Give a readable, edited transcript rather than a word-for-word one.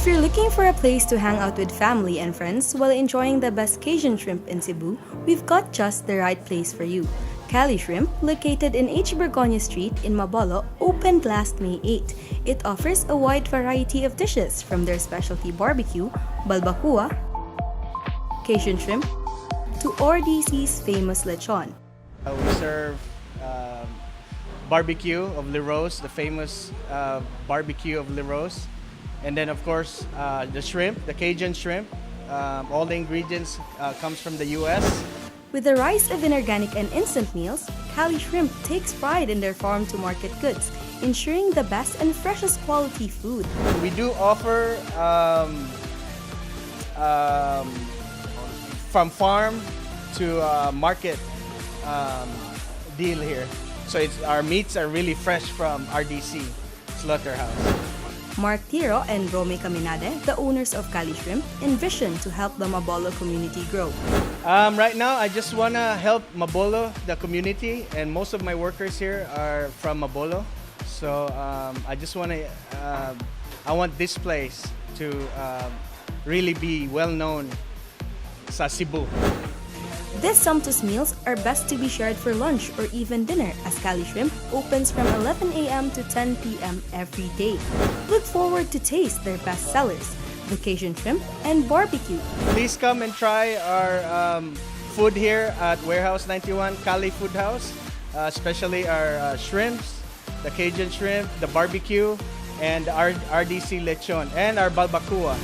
If you're looking for a place to hang out with family and friends while enjoying the best Cajun shrimp in Cebu, we've got just the right place for you. CALI Shrimp, located in BORGONIA Street in MABOLO, opened last May 8. It offers a wide variety of dishes from their specialty barbecue, balbacoa, Cajun shrimp, to RDC's famous lechon. We serve barbecue of Leros, the famous barbecue of Leros. And then of course the shrimp, the Cajun shrimp. All the ingredients comes from the US. With the rise of inorganic and instant meals, CALI Shrimp takes pride in their farm-to-market goods, ensuring the best and freshest quality food. We do offer from farm to market deal here. So our meats are really fresh from RDC Slaughterhouse. Mark Tiro and Rome Caminade, the owners of CALI Shrimp, envision to help the MABOLO community grow. Right now, I just want to help MABOLO, the community, and most of my workers here are from MABOLO. So I just want to, I want this place to really be well known sa Cebu. These sumptuous meals are best to be shared for lunch or even dinner, as CALI Shrimp opens from 11 a.m. to 10 p.m. every day. Look forward to taste their best sellers, the Cajun shrimp and barbecue. Please come and try our food here at Warehouse 91 CALI Food House, especially our shrimps, the Cajun shrimp, the barbecue, and our RDC lechon, and our balbacoa.